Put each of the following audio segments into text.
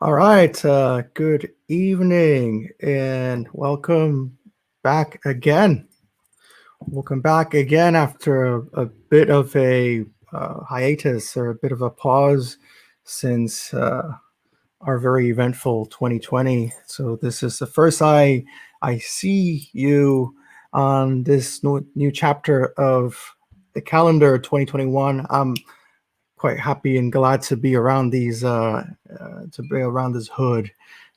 All right. Good evening and welcome back again. Welcome back again after a bit of a hiatus or a bit of a pause since our very eventful 2020. So this is the first I see you on this new chapter of the calendar 2021. I'm quite happy and glad to be around to be around this hood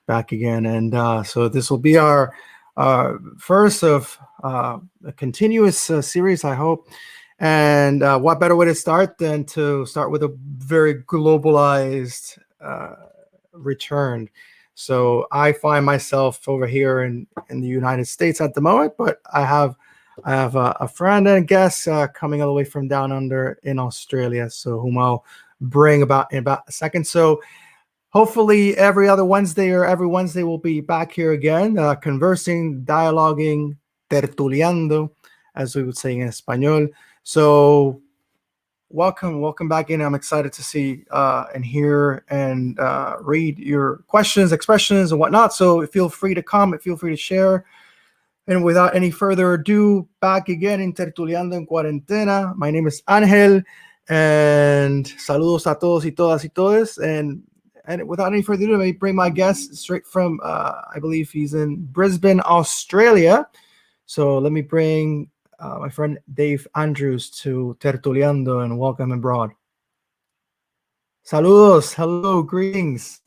back again. And so this will be our first of a continuous series, I hope. And what better way to start than to start with a very globalized return. So I find myself over here in the United States at the moment, but I have a friend and a guest coming all the way from down under in Australia, so whom I'll bring in about a second. So hopefully every other Wednesday or every Wednesday we'll be back here again, conversing, dialoguing, tertuliando, as we would say in Espanol. So welcome back in. I'm excited to see and hear and read your questions, expressions, and whatnot. So feel free to comment, feel free to share. And without any further ado, back again in Tertuliando en Cuarentena. My name is Angel, and saludos a todos y todas y todos. And without any further ado, let me bring my guest straight from, I believe he's in Brisbane, Australia. So let me bring my friend Dave Andrews to Tertuliando and welcome him abroad. Saludos, hello, greetings.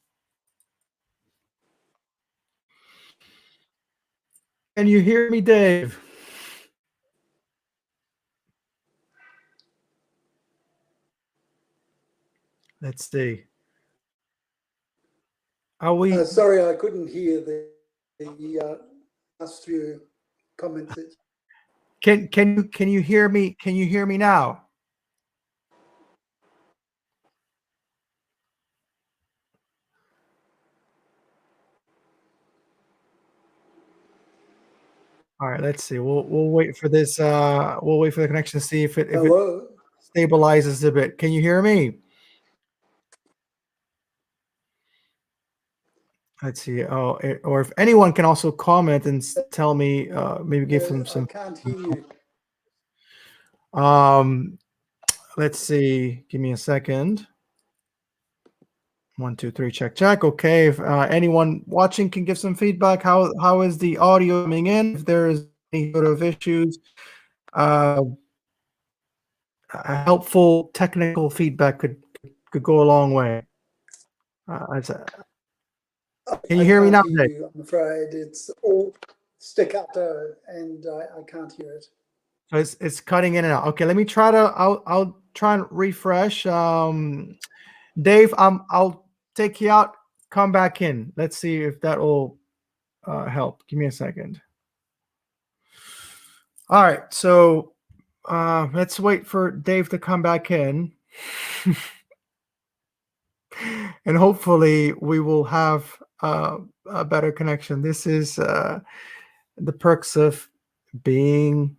Can you hear me, Dave? Let's see. Are we? Sorry, I couldn't hear the last few comments. Can you hear me? Can you hear me now? All right, let's see. We'll wait for this. We'll wait for the connection to see if it stabilizes a bit. Can you hear me? Let's see. Oh, or if anyone can also comment and tell me, maybe give them some. I can't hear you. Let's see. Give me a second. 1, 2, 3. Check. Okay. If anyone watching can give some feedback, how is the audio coming in? If there is any sort of issues, a helpful technical feedback could go a long way. Can you hear me now, Dave? I'm afraid it's all staccato, and I can't hear it. So it's cutting in and out. Okay, let me try to. I'll try and refresh. Dave, I'll take you out. Come back in. Let's see if that will help. Give me a second. All right, so let's wait for Dave to come back in. And hopefully we will have a better connection. This is the perks of being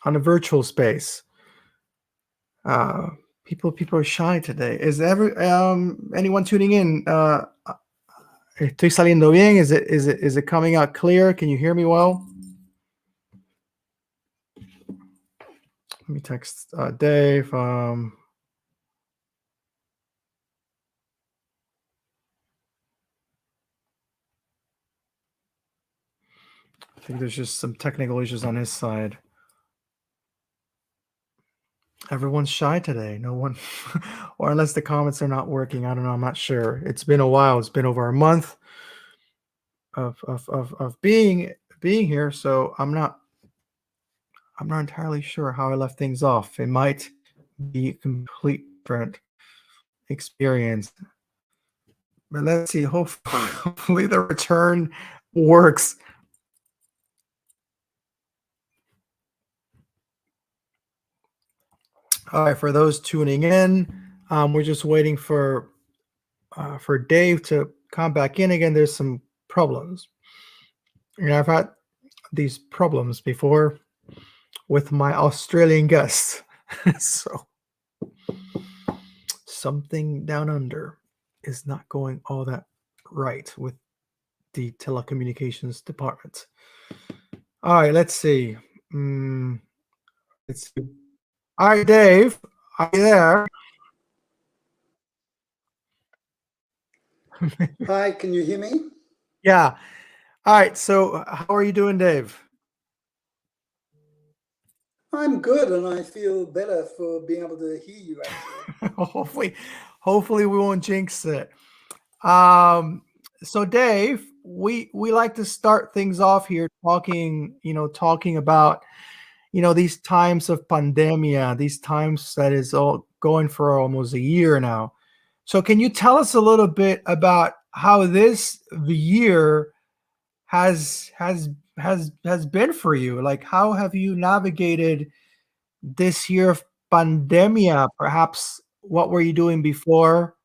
on a virtual space. People are shy today. Is anyone tuning in? Estoy saliendo bien? Is it coming out clear? Can you hear me well? Let me text Dave. I think there's just some technical issues on his side. Everyone's shy today. No one, or unless the comments are not working. I don't know. I'm not sure. It's been a while. It's been over a month of being here. So I'm not entirely sure how I left things off. It might be a complete different experience. But let's see. Hopefully the return works. All right, for those tuning in, we're just waiting for Dave to come back in again. There's some problems. I've had these problems before with my Australian guests. So something down under is not going all that right, with the telecommunications department. All right, let's see. Mm, let's see. All right, Dave, are you there? Hi, can you hear me? Yeah. All right. So, how are you doing, Dave? I'm good, and I feel better for being able to hear you, actually. hopefully, hopefully we won't jinx it. Um, so Dave, we like to start things off here talking, talking about, these times of pandemia, these times that is all going for almost a year now. So can you tell us a little bit about how this year has been for you? Like how have you navigated this year of pandemia? Perhaps what were you doing before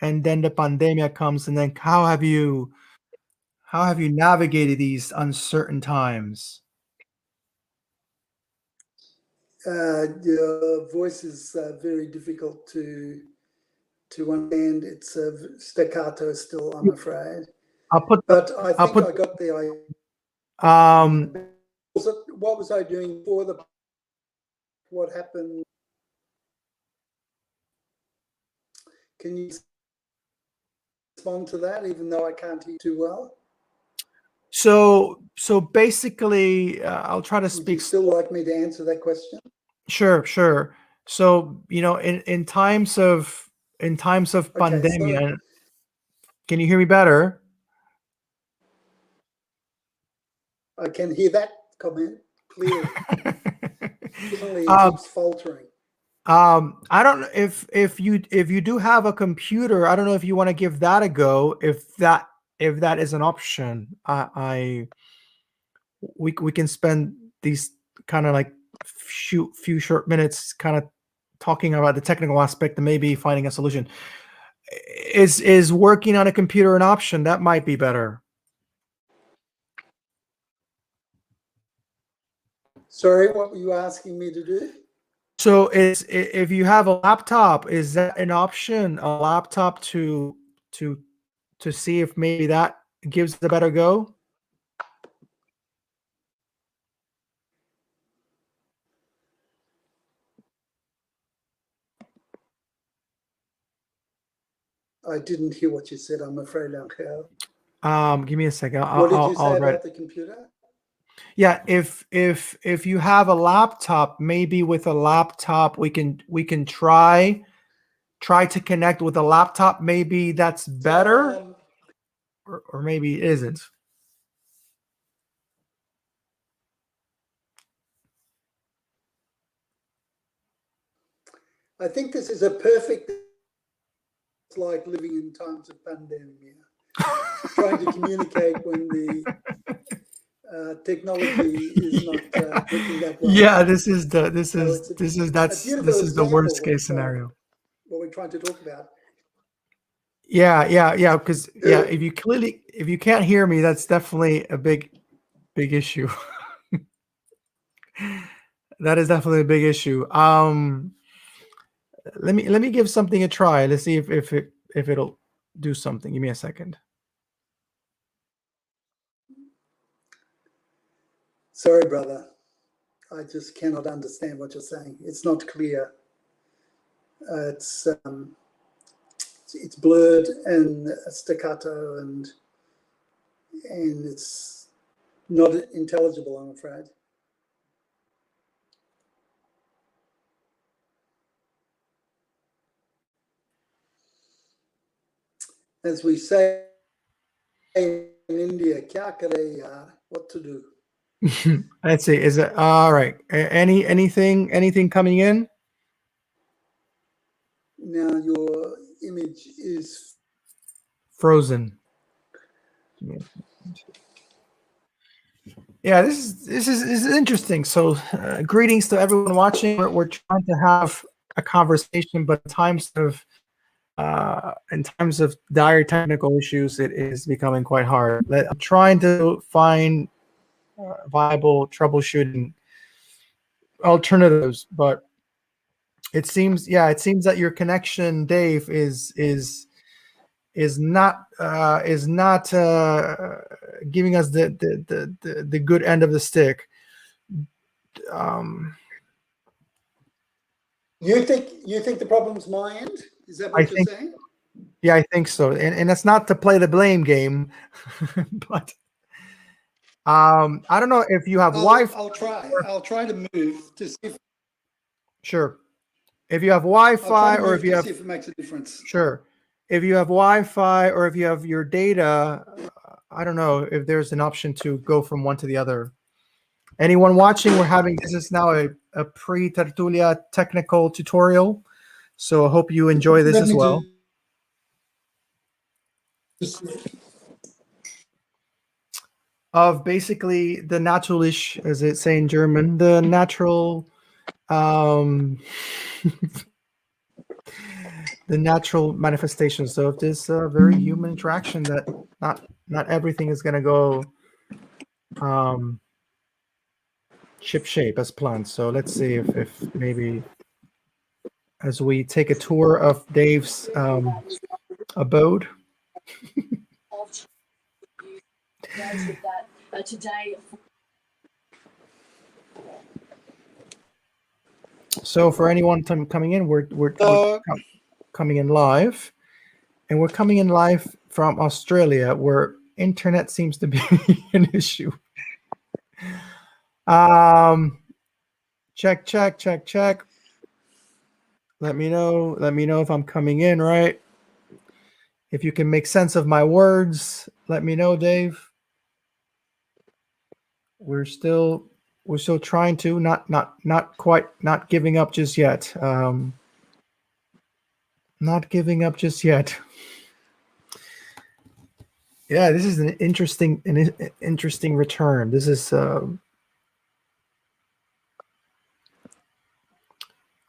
and then the pandemia comes, and then how have you navigated these uncertain times? Your voice is very difficult to understand. It's staccato still, I'm afraid. I'll put But I I'll think put I got the idea. um What was I doing before the? What happened? Can you respond to that, even though I can't hear too well? so basically I'll try to Would you speak still like me to answer that question? sure. So, in times of Okay, so pandemia, can you hear me better? I can hear that comment clearly. Occasionally, it um keeps faltering. I don't know if you do have a computer. I don't know if you want to give that a go. If that is an option, I we can spend these kind of like few short minutes kind of talking about the technical aspect and maybe finding a solution. Is working on a computer an option? That might be better. Sorry, what were you asking me to do? So if you have a laptop, is that an option? A laptop to to see if maybe that gives it a better go? I didn't hear what you said, I'm afraid, Angel. Give me a second. What did you I'll say read about it. the computer? Yeah, if you have a laptop, maybe with a laptop we can try to connect with a laptop. Maybe that's better, Um, or maybe it isn't. I think this is a perfect, like living in times of pandemic, trying to communicate when the technology is not working that well. Yeah, this is the this So is it's this is a that's beautiful this is the worst example case of scenario. what we're trying to talk about. Yeah. Because if you can't hear me, that's definitely a big issue. That is definitely a big issue. Let me give something a try. Let's see if it'll do something. Give me a second. Sorry, brother. I just cannot understand what you're saying. It's not clear. It's it's blurred and staccato, and it's not intelligible, I'm afraid. As we say in India, kya kare yaar, what to do? Let's see. Is it all right? Anything coming in? Now your image is Frozen. Yeah. Yeah, this is interesting. So, greetings to everyone watching. We're trying to have a conversation, but in times of dire technical issues, it is becoming quite hard. I'm trying to find viable troubleshooting alternatives, but it seems that your connection, Dave, is is not giving us the good end of the stick. You think the problem's my end? Is that I what you're think, saying? yeah, I think so, and it's not to play the blame game, but I don't know if you have Wi-Fi. I'll try to move to see if Sure. If you have I'll try Wi-Fi, to or if move you to have, see if it makes a difference. sure, if you have Wi-Fi, or if you have your data, I don't know if there's an option to go from one to the other. Anyone watching, this is now a pre-Tertulia technical tutorial, so I hope you enjoy this Let as me well. just Of basically the naturalish, as it say in German, the natural, um, the natural manifestations of this very human interaction, that not everything is going to go ship shape as planned. So let's see if maybe as we take a tour of Dave's abode. Today. So for anyone coming in, we're coming in live, and we're coming in live from Australia, where internet seems to be an issue. Check. Let me know if I'm coming in right. If you can make sense of my words, let me know, Dave. We're still trying to not quite, not giving up just yet. Not giving up just yet. Yeah, this is an interesting return. This is all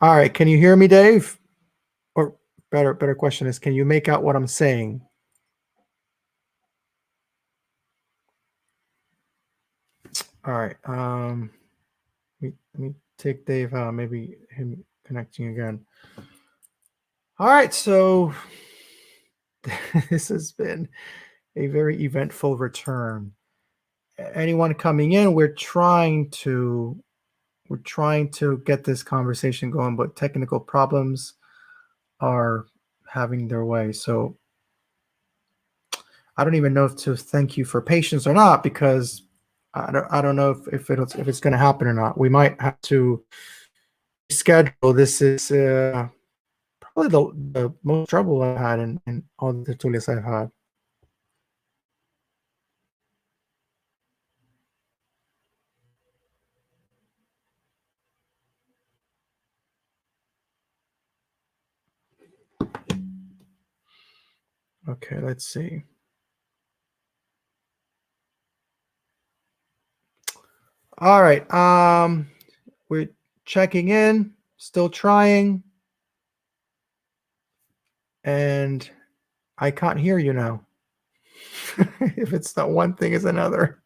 right. Can you hear me, Dave? Or better question is, can you make out what I'm saying? All right. Let me take Dave out. Maybe him connecting again. All right. So this has been a very eventful return. Anyone coming in, we're trying to get this conversation going, but technical problems are having their way. So I don't even know if to thank you for patience or not, because I don't know if it's going to happen or not. We might have to schedule. This is probably the most trouble I've had in all the tertulias I've had. Okay, let's see. All right. We're checking in, still trying. And I can't hear you now. If it's not one thing, it's another.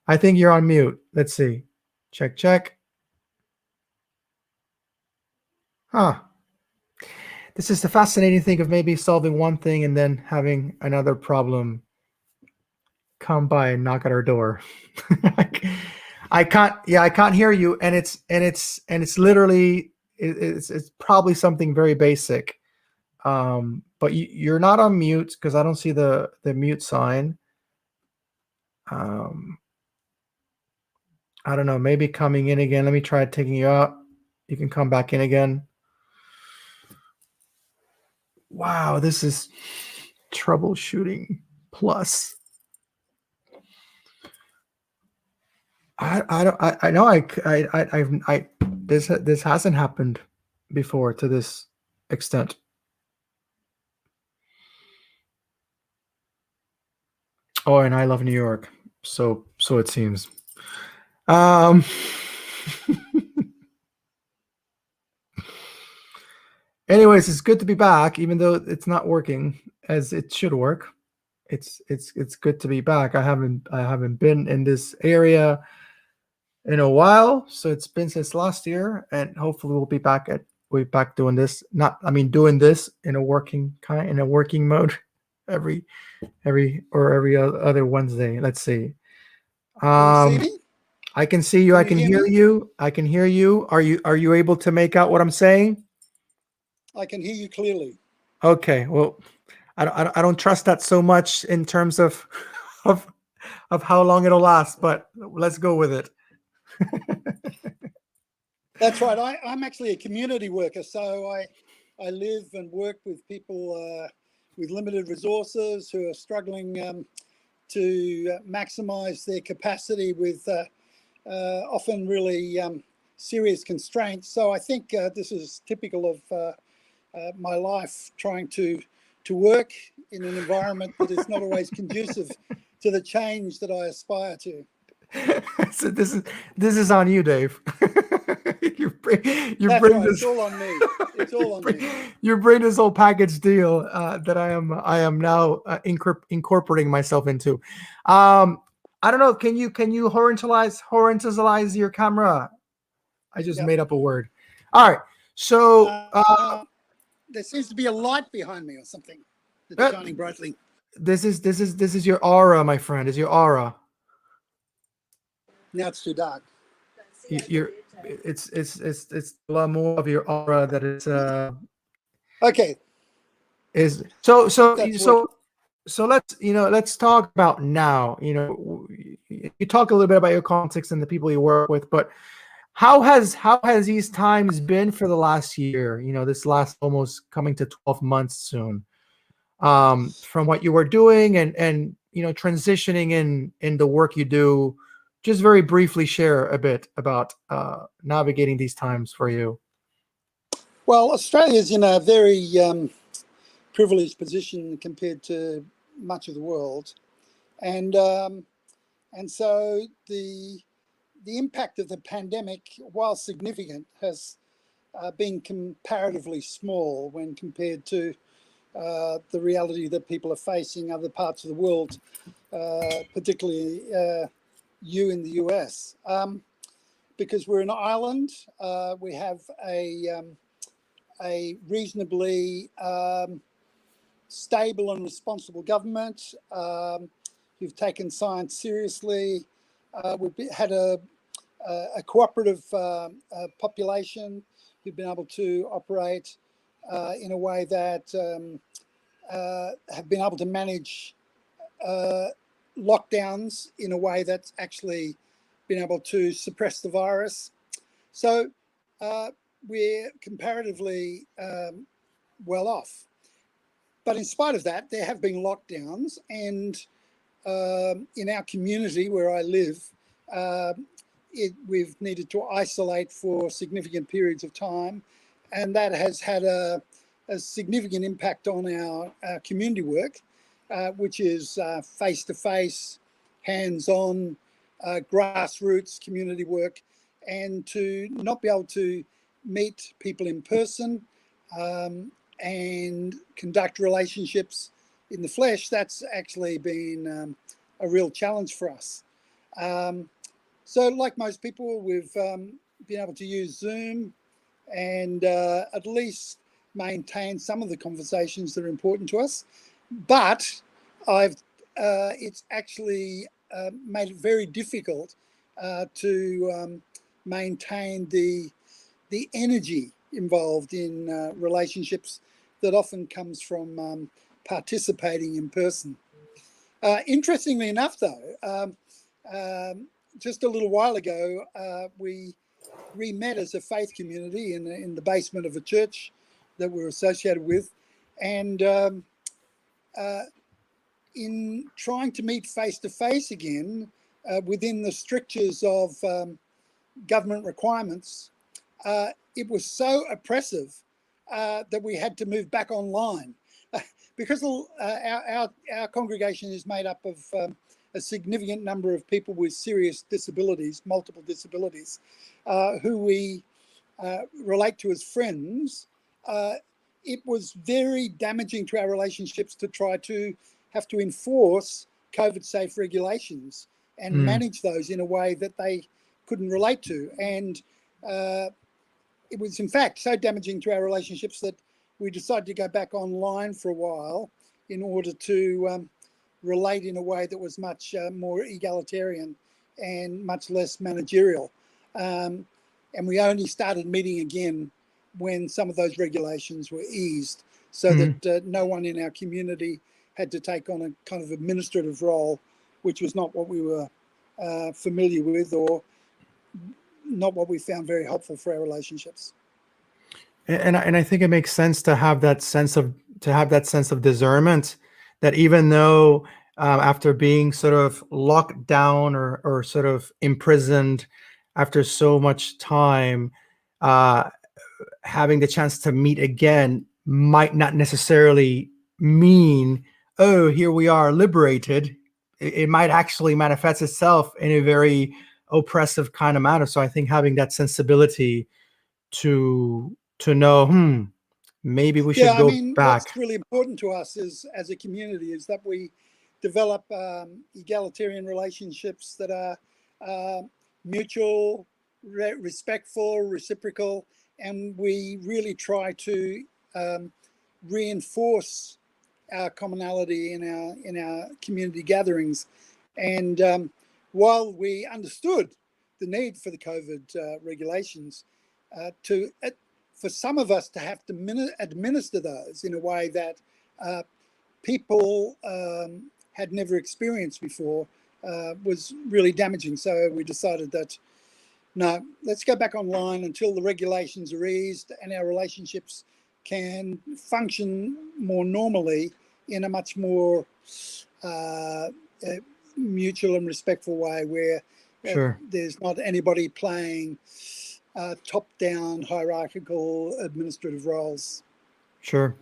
I think you're on mute. Let's see. Check. Huh. This is the fascinating thing of maybe solving one thing and then having another problem come by and knock at our door. I can't hear you, and it's literally it's probably something very basic. But you're not on mute, because I don't see the mute sign. I don't know, maybe coming in again. Let me try taking you out. You can come back in again. Wow, this is troubleshooting plus. I know this hasn't happened before to this extent. Oh, and I love New York. So it seems. Anyways, it's good to be back, even though it's not working as it should work. It's good to be back. I haven't been in this area in a while, so it's been since last year, and hopefully we'll be back at we back doing this. Not, I mean, doing this in a working mode every other Wednesday. Let's see. Can you see me? I can see you. Can I you can hear hear me? you. I can hear you. Are you able to make out what I'm saying? I can hear you clearly. Okay. Well, I don't trust that so much in terms of of of how long it'll last, but let's go with it. That's right. I'm actually a community worker, so I live and work with people with limited resources who are struggling to maximise their capacity with often really serious constraints. So I think this is typical of my life, trying to work in an environment that is not always conducive to the change that I aspire to. So this is on you, Dave. you bring you That's bring right. It's this all on me. It's you all on bring me. you bring this whole package deal that I am now incorporating myself into. I don't know. Can you horizontalize your camera? I just Yep. made up a word. All right. So There seems to be a light behind me or something that's uh, shining brightly. this is your aura, my friend. Is your aura? Now it's too dark. You're it's a lot more of your aura that Okay, is so that's working. so so let's talk about now. You talk a little bit about your context and the people you work with, but how has these times been for the last year? This last almost coming to 12 months soon. From what you were doing and transitioning in the work you do. Just very briefly share a bit about navigating these times for you. Well, Australia's in a very privileged position compared to much of the world, and so the impact of the pandemic, while significant, has been comparatively small when compared to the reality that people are facing other parts of the world, particularly you in the US. Because we're an island, we have a reasonably stable and responsible government who've taken science seriously. We've had a cooperative population who've been able to operate in a way that have been able to manage lockdowns in a way that's actually been able to suppress the virus. So we're comparatively well off. But in spite of that, there have been lockdowns, and in our community where I live, we've needed to isolate for significant periods of time, and that has had a significant impact on our community work, which is face-to-face, hands-on, grassroots community work, and to not be able to meet people in person and conduct relationships in the flesh, that's actually been a real challenge for us. So like most people, we've been able to use Zoom and at least maintain some of the conversations that are important to us. But it's actually made it very difficult to maintain the energy involved in relationships that often comes from participating in person. Interestingly enough, though, just a little while ago, we met as a faith community in the basement of a church that we're associated with, and in trying to meet face to face again within the strictures of government requirements, it was so oppressive that we had to move back online because our congregation is made up of a significant number of people with serious disabilities, multiple disabilities, who we relate to as friends. It was very damaging to our relationships to try to have to enforce COVID safe regulations and manage those in a way that they couldn't relate to. And it was in fact so damaging to our relationships that we decided to go back online for a while in order to relate in a way that was much more egalitarian and much less managerial. And we only started meeting again when some of those regulations were eased, so that no one in our community had to take on a kind of administrative role, which was not what we were familiar with, or not what we found very helpful for our relationships. And I think it makes sense to have that sense of discernment, that even though after being sort of locked down or sort of imprisoned after so much time, uh, having the chance to meet again might not necessarily mean, oh, here we are liberated. It might actually manifest itself in a very oppressive kind of manner. So I think having that sensibility to know, maybe we should Yeah, I go mean, back. what's really important to us is, as a community, is that we develop egalitarian relationships that are mutual, respectful, reciprocal, and we really try to reinforce our commonality in our community gatherings. And while we understood the need for the COVID regulations, to for some of us to have to administer those in a way that people had never experienced before was really damaging. So we decided that, no, let's go back online until the regulations are eased and our relationships can function more normally in a much more mutual and respectful way, where Sure. there's not anybody playing top-down hierarchical administrative roles. Sure.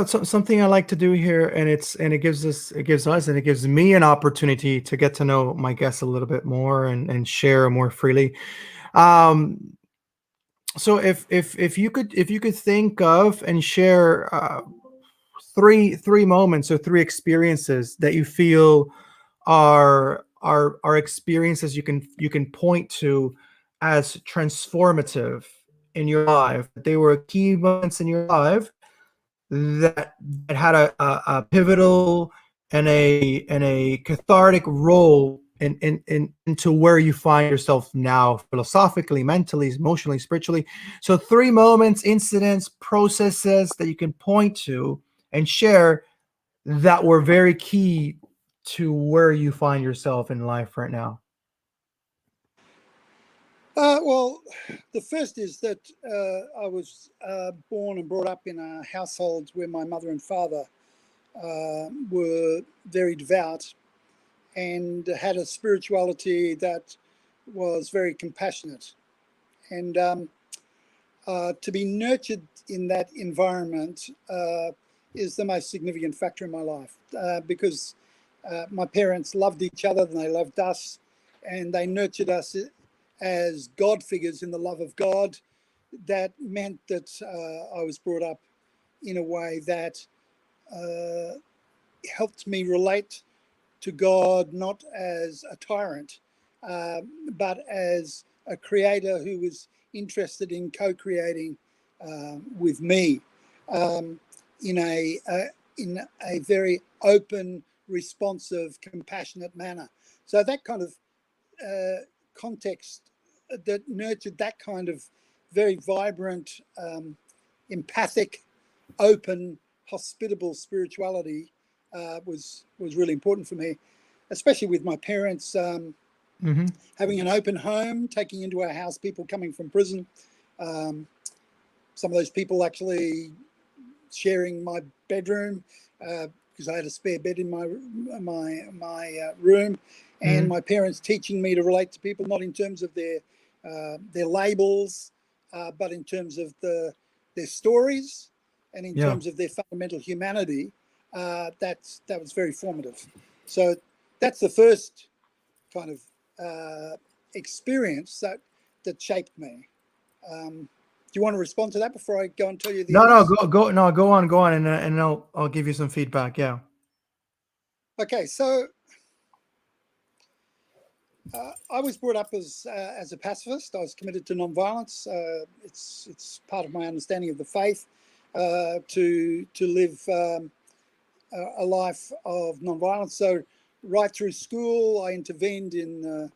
Something I like to do here, and it gives us, and it gives me an opportunity to get to know my guests a little bit more and share more freely. Um, so if you could think of and share three moments or three experiences that you feel are experiences you can point to as transformative in your life. They were key moments in your life that had a pivotal and a cathartic role into where you find yourself now, philosophically, mentally, emotionally, spiritually. So three moments, incidents, processes that you can point to and share that were very key to where you find yourself in life right now. Well, the first is that I was born and brought up in a household where my mother and father were very devout and had a spirituality that was very compassionate. And to be nurtured in that environment is the most significant factor in my life, because my parents loved each other and they loved us, and they nurtured us as God figures in the love of God. That meant that I was brought up in a way that helped me relate to God not as a tyrant, but as a creator who was interested in co-creating with me in a very open, responsive, compassionate manner. So that kind of context that nurtured that kind of very vibrant, empathic, open, hospitable spirituality was really important for me, especially with my parents Mm-hmm. having an open home, taking into our house people coming from prison. Some of those people actually sharing my bedroom because I had a spare bed in my room, and Mm-hmm. my parents teaching me to relate to people not in terms of their labels, but in terms of their stories and in Yeah. terms of their fundamental humanity. That was very formative. So that's the first kind of experience that shaped me. Do you want to respond to that before I go and tell you the No, no, others? go, no, go on, and I'll give you some feedback. Yeah. Okay, so I was brought up as a pacifist. I was committed to non-violence. It's part of my understanding of the faith to live a life of non-violence. So right through school, I intervened in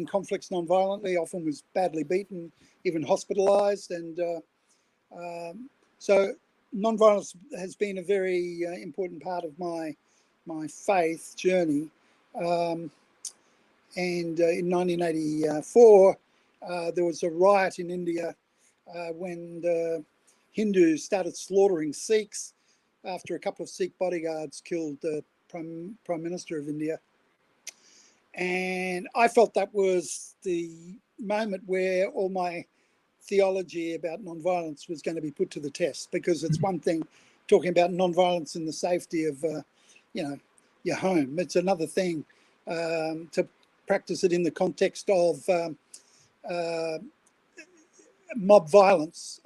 conflicts non-violently. Often was badly beaten, even hospitalised, and so non-violence has been a very important part of my faith journey. And in 1984, there was a riot in India when the Hindus started slaughtering Sikhs after a couple of Sikh bodyguards killed the Prime Minister of India. And I felt that was the moment where all my theology about non-violence was going to be put to the test, because it's one thing talking about non-violence in the safety of, your home. It's another thing to practice it in the context of mob violence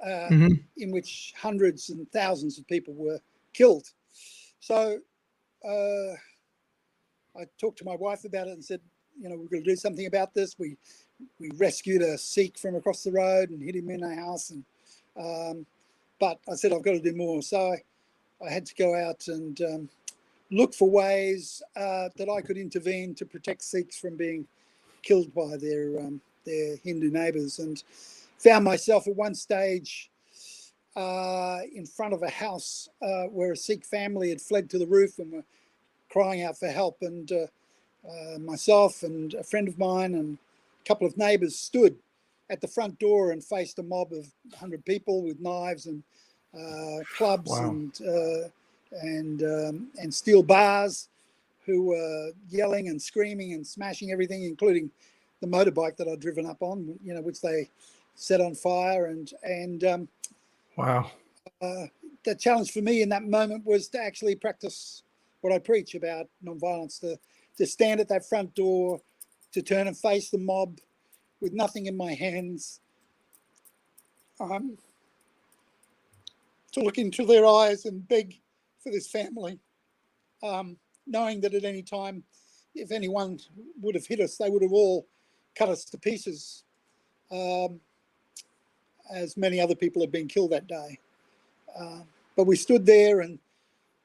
in which hundreds and thousands of people were killed. So I talked to my wife about it and said, we're going to do something about this. We rescued a Sikh from across the road and hid him in a house. And but I said, I've got to do more. So I had to go out and look for ways that I could intervene to protect Sikhs from being killed by their Hindu neighbours, and found myself at one stage in front of a house where a Sikh family had fled to the roof and were crying out for help. And myself and a friend of mine and a couple of neighbours stood at the front door and faced a mob of 100 people with knives and clubs. Wow. and steel bars, who were yelling and screaming and smashing everything, including the motorbike that I'd driven up on, which they set on fire. And Wow. the challenge for me in that moment was to actually practice what I preach about nonviolence, to stand at that front door, to turn and face the mob with nothing in my hands, to look into their eyes and beg for this family, knowing that at any time, if anyone would have hit us, they would have all cut us to pieces, as many other people had been killed that day. But we stood there, and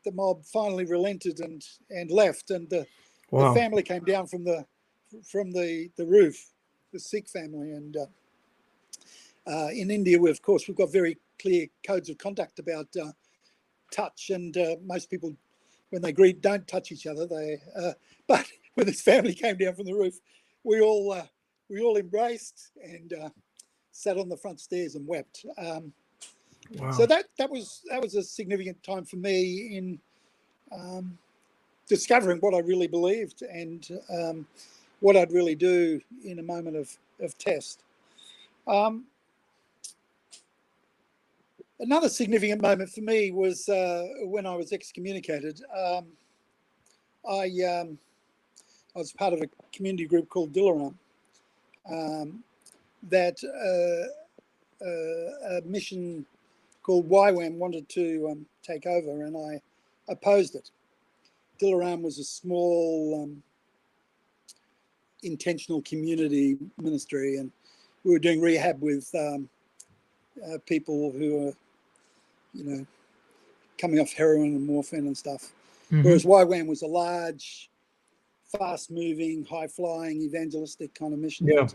the mob finally relented and left, and the family came down from the roof, the Sikh family. And in India, we've got very clear codes of conduct about touch, and most people, when they greet, don't touch each other. But when this family came down from the roof, we all embraced and sat on the front stairs and wept. Wow. So that was a significant time for me in discovering what I really believed and what I'd really do in a moment of test. Another significant moment for me was when I was excommunicated. I was part of a community group called Dilaram, that a mission called YWAM wanted to take over, and I opposed it. Dilaram was a small intentional community ministry, and we were doing rehab with people who were, coming off heroin and morphine and stuff. Whereas YWAM was a large, fast-moving, high-flying, evangelistic kind of mission. Yeah.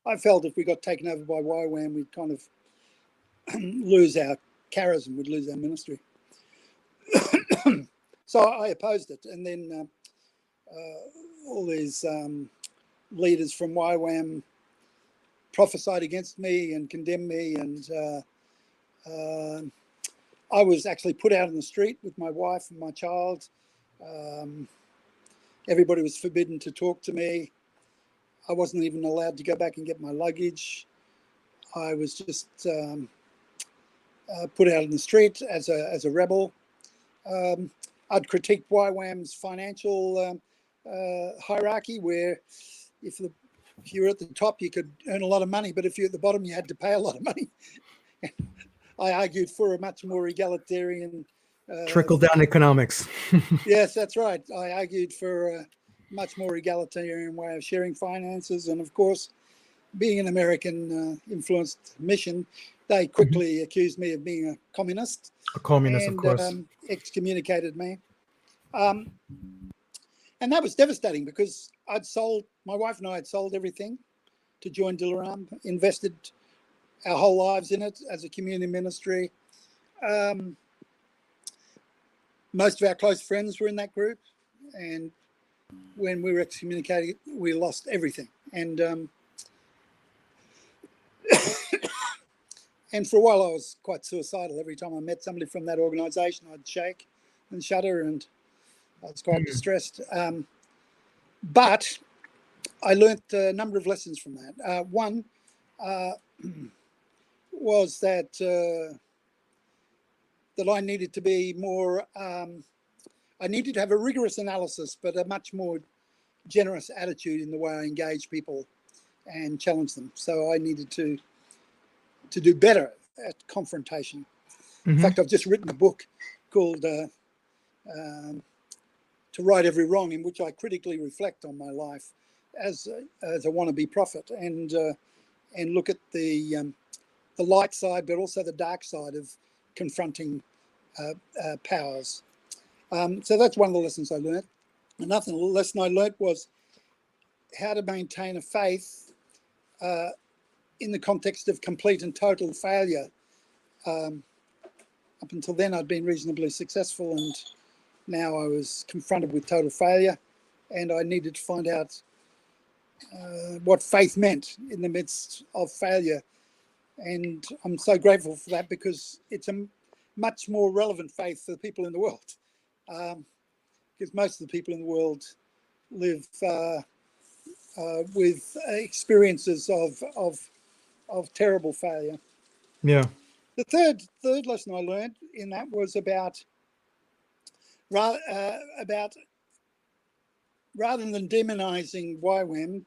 I felt if we got taken over by YWAM, we'd kind of lose our charism, we'd lose our ministry. So I opposed it. And then all these leaders from YWAM prophesied against me and condemned me. And I was actually put out in the street with my wife and my child. Everybody was forbidden to talk to me. I wasn't even allowed to go back and get my luggage. I was just put out in the street as a rebel. I'd critique YWAM's financial hierarchy, where if you were at the top, you could earn a lot of money, but if you're at the bottom, you had to pay a lot of money. I argued for a much more egalitarian trickle down economics. Yes, that's right. I argued for much more egalitarian way of sharing finances. And of course, being an American influenced mission, they quickly accused me of being a communist. A communist, and of course. Excommunicated me. And that was devastating because my wife and I had sold everything to join Dilaram, invested our whole lives in it as a community ministry. Most of our close friends were in that group, and when we were excommunicated, we lost everything. And and for a while, I was quite suicidal. Every time I met somebody from that organisation, I'd shake and shudder, and I was quite distressed. But I learnt a number of lessons from that. One was that I needed to be more. I needed to have a rigorous analysis, but a much more generous attitude in the way I engage people and challenge them. So I needed to do better at confrontation. In fact, I've just written a book called To Right Every Wrong, in which I critically reflect on my life as a wannabe prophet and look at the light side, but also the dark side of confronting powers. So that's one of the lessons I learned. Another lesson I learned was how to maintain a faith in the context of complete and total failure. Up until then, I'd been reasonably successful, and now I was confronted with total failure, and I needed to find out what faith meant in the midst of failure. And I'm so grateful for that, because it's a much more relevant faith for the people in the world, because most of the people in the world live with experiences of terrible failure. Yeah. The third lesson I learned in that was about rather than demonizing YWAM,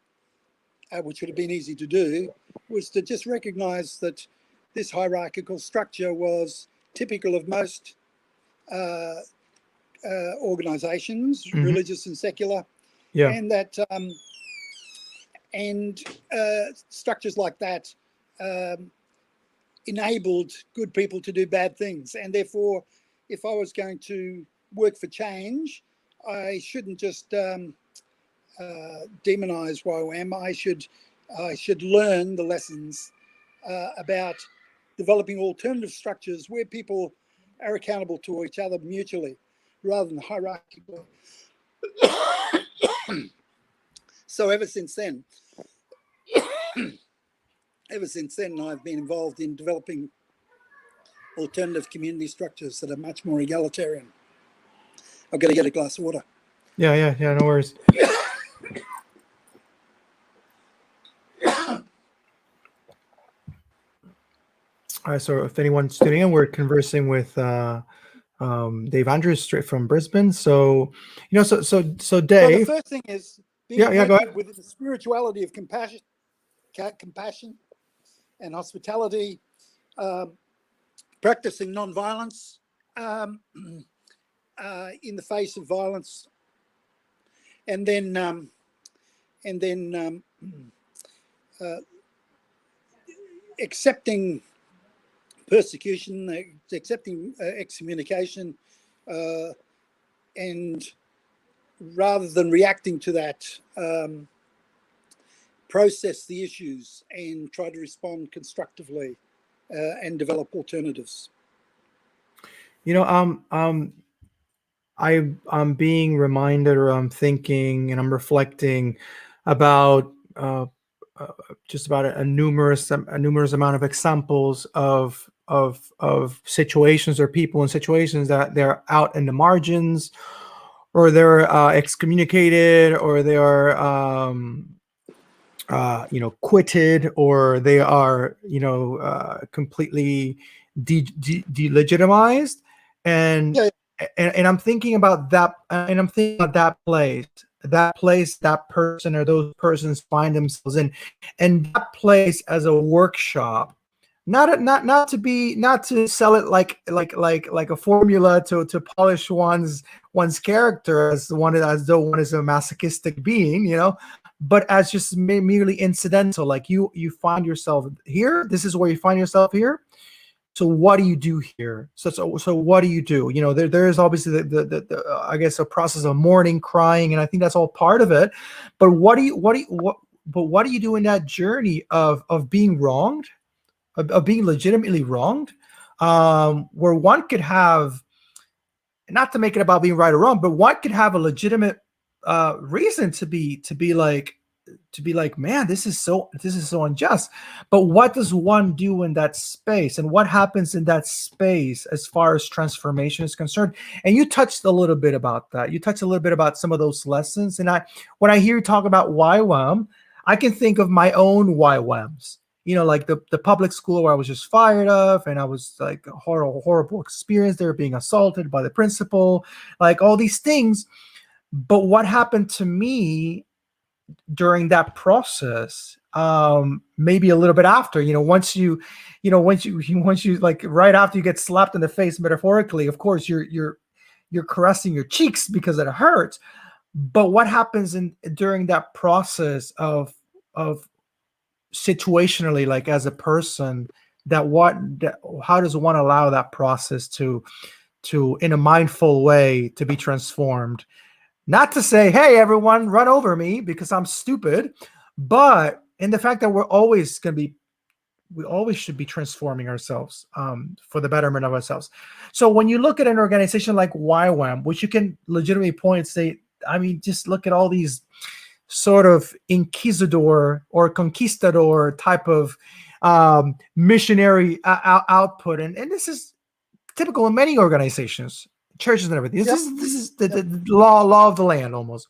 which would have been easy to do, was to just recognize that this hierarchical structure was typical of most organizations, religious and secular, and that structures like that enabled good people to do bad things. And therefore, if I was going to work for change, I shouldn't just demonize YWAM. I should learn the lessons about developing alternative structures where people are accountable to each other mutually, rather than hierarchically. So ever since then, I've been involved in developing alternative community structures that are much more egalitarian. I've got to get a glass of water. Yeah, no worries. All right, so if anyone's tuning in, we're conversing with Dave Andrews, straight from Brisbane. So, so Dave. So the first thing is being connected with the spirituality of compassion and hospitality, practicing non-violence in the face of violence, and then accepting persecution, accepting excommunication, and rather than reacting to that, process the issues and try to respond constructively and develop alternatives. I'm being reminded, or I'm thinking, and I'm reflecting about just about a numerous amount of examples of situations or people in situations that they're out in the margins, or they're excommunicated, or they are quitted, or they are completely delegitimized, and I'm thinking about that, and I'm thinking about that place that person or those persons find themselves in, and that place as a workshop not to sell it like a formula to polish one's character as one as though one is a masochistic being, but as just merely incidental. Like you find yourself here. This is where you find yourself here. So what do you do here? So what do you do? There is obviously the I guess a process of mourning, crying, and I think that's all part of it. But what do you do in that journey of being wronged, of being legitimately wronged, where one could have, not to make it about being right or wrong, but one could have a legitimate reason to be like, man, this is so unjust. But what does one do in that space, and what happens in that space as far as transformation is concerned? And you touched a little bit about that. You touched a little bit about some of those lessons. And when I hear you talk about YWAM, I can think of my own YWAMs. Like the public school where I was just fired of, and I was like a horrible experience. They were being assaulted by the principal, like all these things. But what happened to me during that process, maybe a little bit after, once you like right after you get slapped in the face, metaphorically, of course you're caressing your cheeks because it hurts. But what happens during that process of situationally, like as a person, how does one allow that process to in a mindful way to be transformed? Not to say, hey, everyone, run over me because I'm stupid, but in the fact that we always should be transforming ourselves for the betterment of ourselves. So when you look at an organization like YWAM, which you can legitimately point and say, I mean, just look at all these sort of inquisidor or conquistador type of missionary output. And this is typical in many organizations, churches and everything. This is the law of the land almost.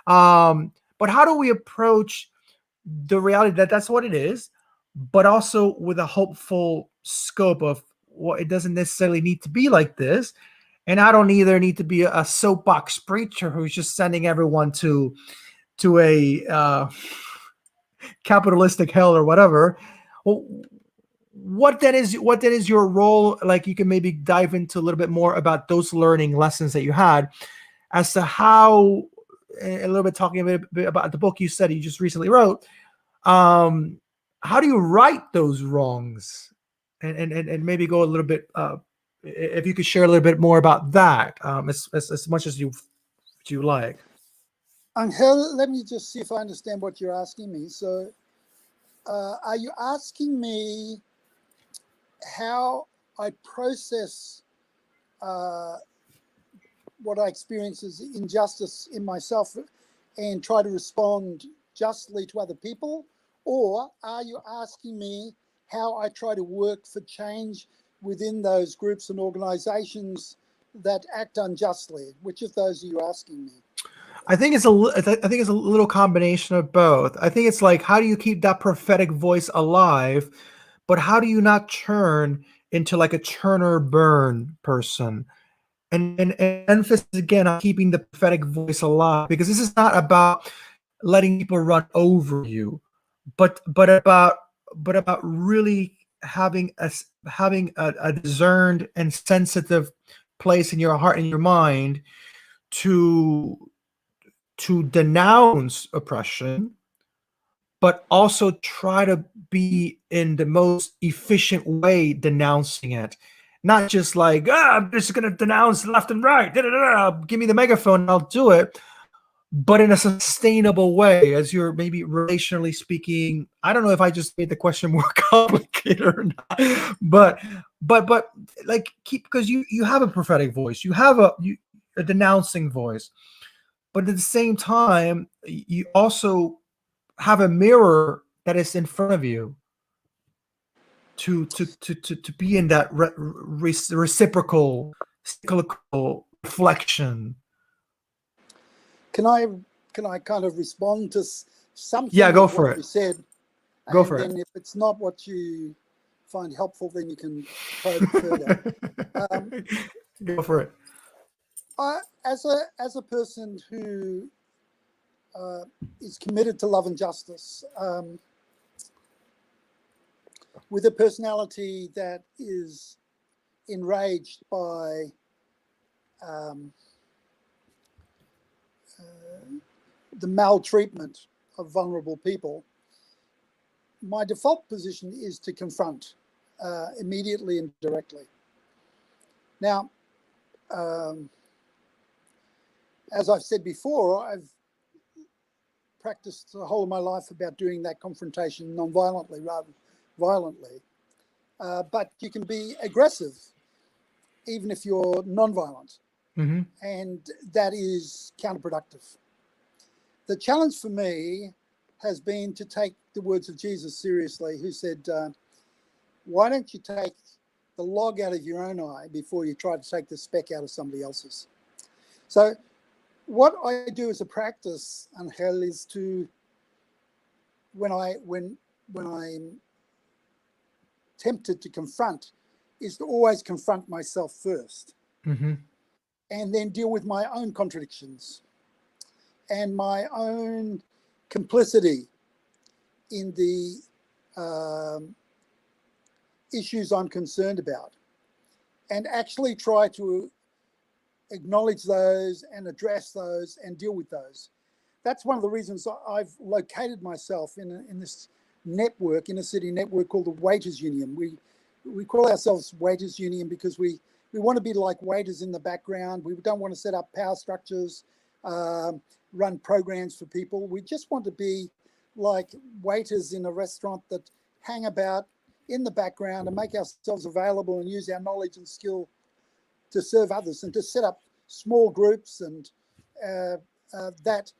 But how do we approach the reality that that's what it is, but also with a hopeful scope of, well, it doesn't necessarily need to be like this. And I don't either need to be a soapbox preacher who's just sending everyone to a capitalistic hell or whatever. Well, what then is your role? Like, you can maybe dive into a little bit more about those learning lessons that you had, as to how, a little bit talking a bit about the book you said you just recently wrote. How do you right those wrongs, and maybe go a little bit, if you could share a little bit more about that, as much as you like. Angel, let me just see if I understand what you're asking me. So, are you asking me how I process what I experience as injustice in myself and try to respond justly to other people? Or are you asking me how I try to work for change within those groups and organizations that act unjustly? Which of those are you asking me? I think it's a little combination of both. I think it's like, how do you keep that prophetic voice alive, but how do you not turn into like a churn or burn person? And emphasis again on keeping the prophetic voice alive, because this is not about letting people run over you, but about really having a discerned and sensitive place in your heart and your mind to denounce oppression, but also try to be in the most efficient way denouncing it. Not just like, I'm just going to denounce left and right, give me the megaphone and I'll do it, but in a sustainable way, as you're maybe relationally speaking. I don't know if I just made the question more complicated or not, but like, because you have a prophetic voice, you have a denouncing voice, but at the same time, you also have a mirror that is in front of you to be in that reciprocal cyclical reflection. Can I kind of respond to Yeah, something go of for what it. you said? Go And for then it. if it's not what you find helpful, then you can probe further. Go for it. As a person who is committed to love and justice, with a personality that is enraged by the maltreatment of vulnerable people, my default position is to confront immediately and directly. Now, as I've said before, I've practiced the whole of my life about doing that confrontation non-violently rather than violently. But you can be aggressive even if you're non-violent, and that is counterproductive. The challenge for me has been to take the words of Jesus seriously, who said, why don't you take the log out of your own eye before you try to take the speck out of somebody else's? So what I do as a practice, Angel, is to, when I'm tempted to confront, is to always confront myself first, and then deal with my own contradictions and my own complicity in the issues I'm concerned about, and actually try to acknowledge those and address those and deal with those. That's one of the reasons I've located myself in this network, inner city network called the Waiters Union. We call ourselves Waiters Union because we want to be like waiters in the background. We don't want to set up power structures, run programs for people. We just want to be like waiters in a restaurant that hang about in the background and make ourselves available and use our knowledge and skill to serve others, and to set up small groups and that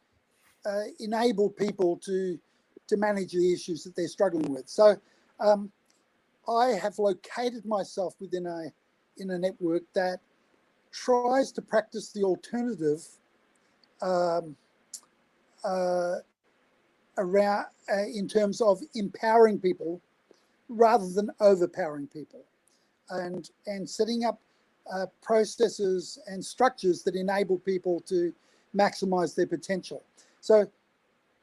enable people to manage the issues that they're struggling with. So I have located myself within a network that tries to practice the alternative around in terms of empowering people rather than overpowering people, and setting up processes and structures that enable people to maximize their potential. So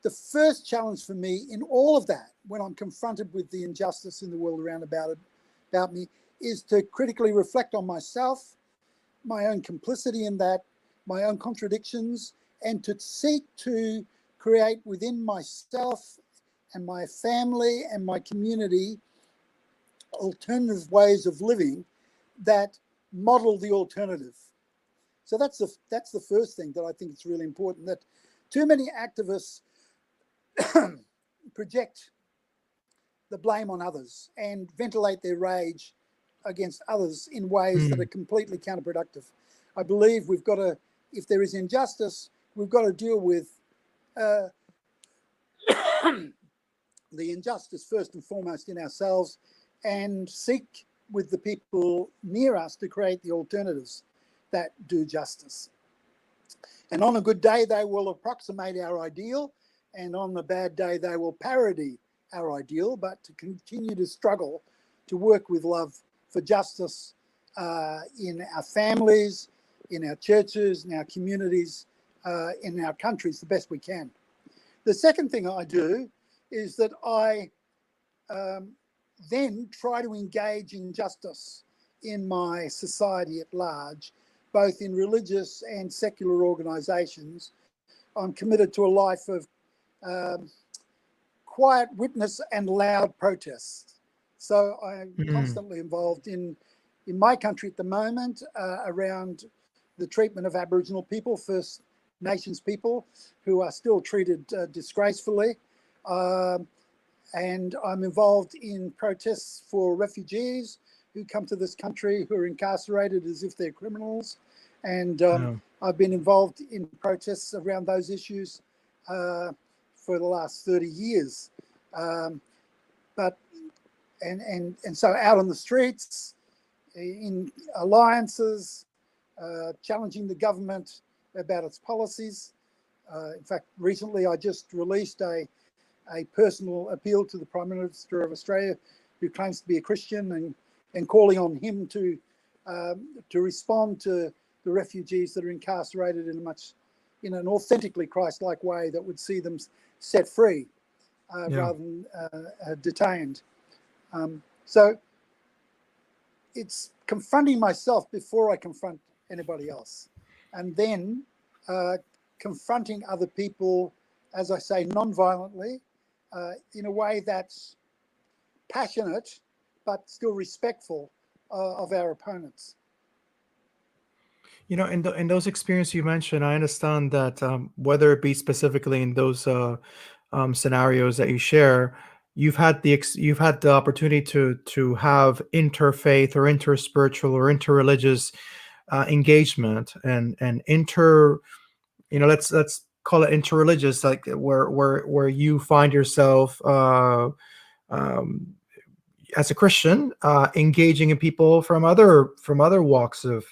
the first challenge for me in all of that, when I'm confronted with the injustice in the world around about me, is to critically reflect on myself, my own complicity in that, my own contradictions, and to seek to create within myself and my family and my community alternative ways of living that model the alternative. So that's the first thing that I think is really important, that too many activists project the blame on others and ventilate their rage against others in ways that are completely counterproductive. I believe we've got to, if there is injustice, we've got to deal with the injustice first and foremost in ourselves, and seek with the people near us to create the alternatives that do justice. And on a good day, they will approximate our ideal, and on a bad day, they will parody our ideal, but to continue to struggle to work with love for justice in our families, in our churches, in our communities, in our countries the best we can. The second thing I do is that I then try to engage in justice in my society at large, both in religious and secular organisations. I'm committed to a life of quiet witness and loud protest. So I'm constantly involved in my country at the moment around the treatment of Aboriginal people, First Nations people, who are still treated disgracefully. And I'm involved in protests for refugees who come to this country who are incarcerated as if they're criminals. And I've been involved in protests around those issues for the last 30 years. So out on the streets, in alliances, challenging the government about its policies. In fact, recently I just released a personal appeal to the Prime Minister of Australia, who claims to be a Christian, and calling on him to respond to the refugees that are incarcerated in an authentically Christ-like way that would see them set free rather than detained. So it's confronting myself before I confront anybody else, and then confronting other people, as I say, non-violently, in a way that's passionate but still respectful of our opponents. You know, in those experiences you mentioned, I understand that whether it be specifically in those scenarios that you share, you've had the opportunity to have interfaith or interspiritual or interreligious engagement and let's call it interreligious, like where you find yourself um, as a Christian engaging in people from other walks of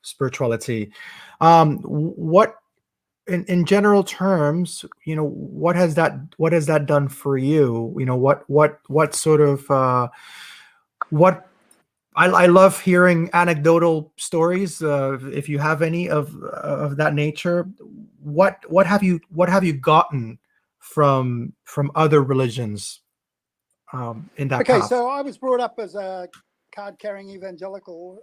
spirituality. What in general terms, what has that done for you? What sort of what I love hearing anecdotal stories. If you have any of that nature, what have you gotten from other religions in that Okay, path? so I was brought up as a card-carrying evangelical,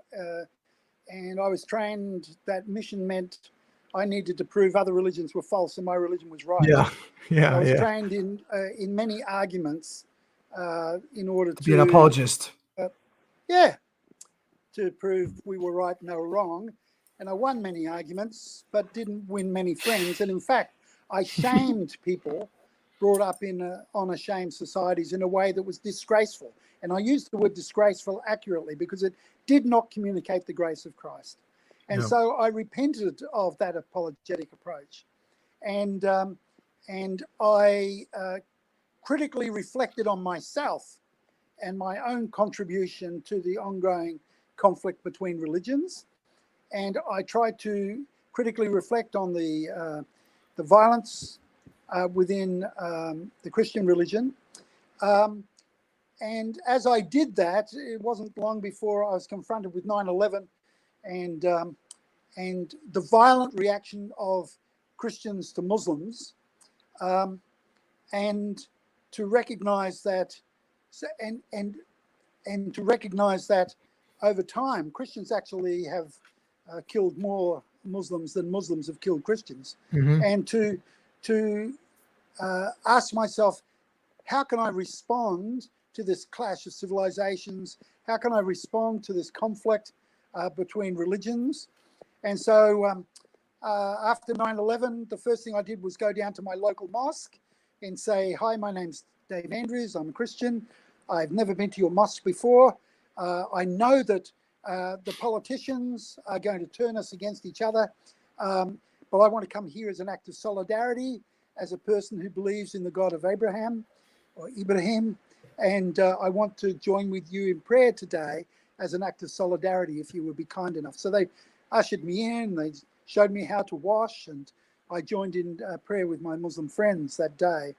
and I was trained that mission meant I needed to prove other religions were false and my religion was right. Yeah, And I was yeah. trained in many arguments in order To be an to, apologist. to prove we were right and they were wrong. And I won many arguments, but didn't win many friends. And in fact, I shamed people brought up in honor shame societies in a way that was disgraceful. And I use the word disgraceful accurately because it did not communicate the grace of Christ. And No. so I repented of that apologetic approach. And I critically reflected on myself and my own contribution to the ongoing conflict between religions. And I tried to critically reflect on the violence within the Christian religion. And as I did that, it wasn't long before I was confronted with 9/11 and the violent reaction of Christians to Muslims, and to recognize that, and to recognize that over time, Christians actually have killed more Muslims than Muslims have killed Christians, Mm-hmm. and to ask myself, how can I respond to this clash of civilizations? How can I respond to this conflict between religions? And so after 9/11, the first thing I did was go down to my local mosque and say, hi, my name's Dave Andrews, I'm a Christian. I've never been to your mosque before. I know that the politicians are going to turn us against each other, but I want to come here as an act of solidarity, as a person who believes in the God of Abraham, or Ibrahim, and I want to join with you in prayer today as an act of solidarity, if you would be kind enough. So they ushered me in, they showed me how to wash, and I joined in prayer with my Muslim friends that day.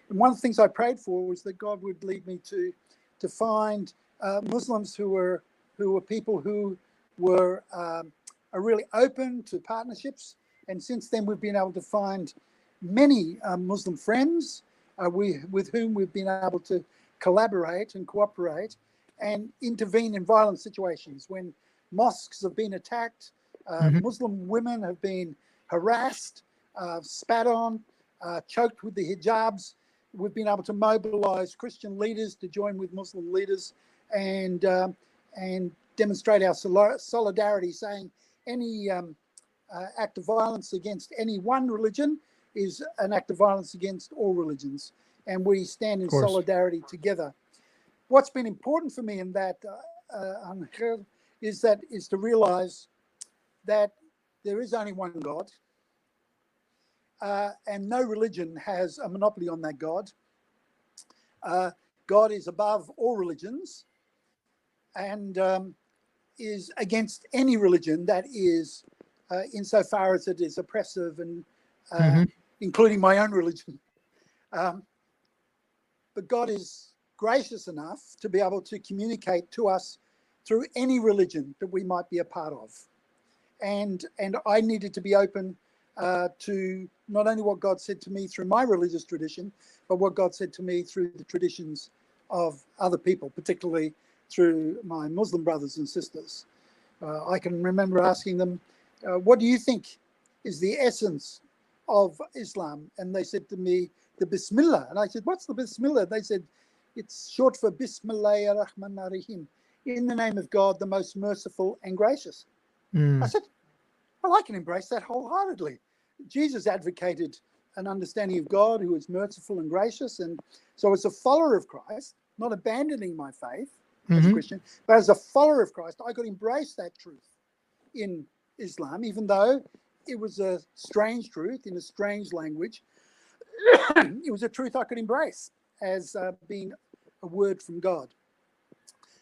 And one of the things I prayed for was that God would lead me to find Muslims who were people who were are really open to partnerships. And since then, we've been able to find many Muslim friends with whom we've been able to collaborate and cooperate and intervene in violent situations. When mosques have been attacked, Mm-hmm. Muslim women have been harassed, spat on, choked with the hijabs. We've been able to mobilize Christian leaders to join with Muslim leaders and demonstrate our solidarity, saying any act of violence against any one religion is an act of violence against all religions, and we stand in Of course. solidarity together. What's been important for me in that, Angel, is to realize that there is only one God, and no religion has a monopoly on that God. God is above all religions and is against any religion that is, insofar as it is oppressive, and Mm-hmm. including my own religion. But God is gracious enough to be able to communicate to us through any religion that we might be a part of. And I needed to be open to not only what God said to me through my religious tradition, but what God said to me through the traditions of other people, particularly through my Muslim brothers and sisters. I can remember asking them, what do you think is the essence of Islam? And they said to me, the Bismillah. And I said, what's the Bismillah? They said, it's short for Bismillahir Rahmanir Rahim, in the name of God, the most merciful and gracious. I said, well, I can embrace that wholeheartedly. Jesus advocated an understanding of God who is merciful and gracious. And so as a follower of Christ, not abandoning my faith as a Christian, but as a follower of Christ, I could embrace that truth in Islam, even though it was a strange truth in a strange language. It was a truth I could embrace as being a word from God.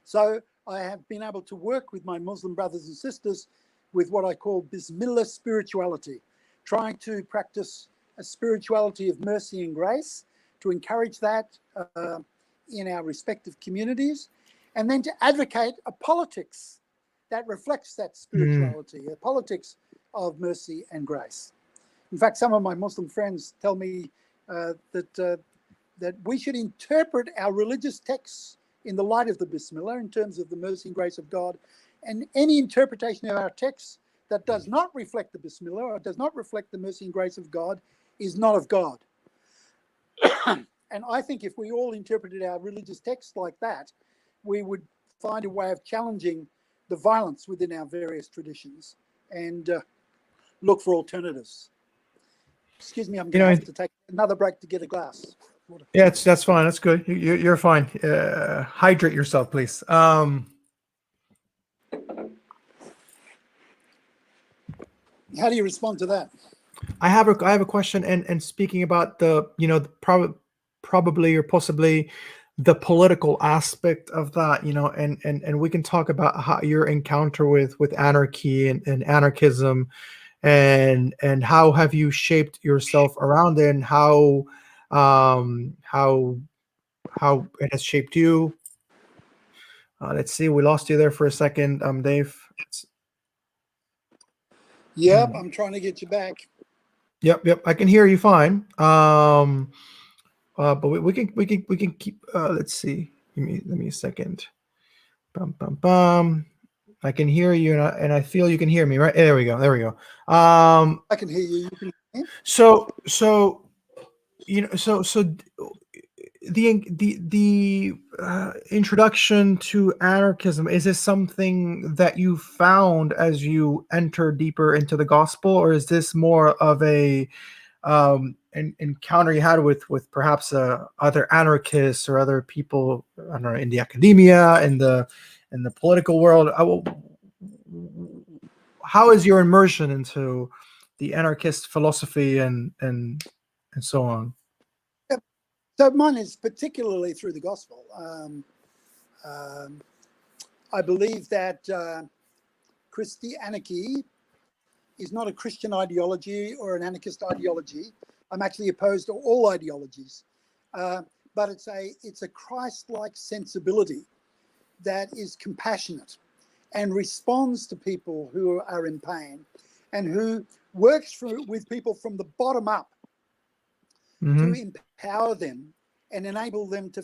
So I have been able to work with my Muslim brothers and sisters with what I call Bismillah spirituality, trying to practice a spirituality of mercy and grace, to encourage that in our respective communities, and then to advocate a politics that reflects that spirituality, a politics of mercy and grace. In fact, some of my Muslim friends tell me that we should interpret our religious texts in the light of the Bismillah, in terms of the mercy and grace of God, and any interpretation of our texts that does not reflect the Bismillah or does not reflect the mercy and grace of God is not of God. And I think if we all interpreted our religious texts like that, we would find a way of challenging the violence within our various traditions and look for alternatives. Excuse me, I'm going to have to take another break to get a glass. Yeah, that's fine. That's good. You're fine. Hydrate yourself, please. How do you respond to that? I have a question, and speaking about probably or possibly the political aspect of that, and we can talk about how your encounter with anarchy and anarchism, and how have you shaped yourself around it, and how it has shaped you. Let's see, we lost you there for a second, Dave. Yep, I'm trying to get you back. Yep, I can hear you fine. But we can keep. Let's see. Let me a second. I can hear you, and I feel you can hear me, right? There we go. I can hear you. You can hear me? So the introduction to anarchism, is this something that you found as you enter deeper into the gospel, or is this more of a an encounter you had with perhaps other anarchists or other people, I don't know, in the academia, in the political world? How is your immersion into the anarchist philosophy and so on? So mine is particularly through the gospel. I believe that Christianarchy is not a Christian ideology or an anarchist ideology. I'm actually opposed to all ideologies, but it's a Christ-like sensibility that is compassionate and responds to people who are in pain, and who works with people from the bottom up to empower them and enable them to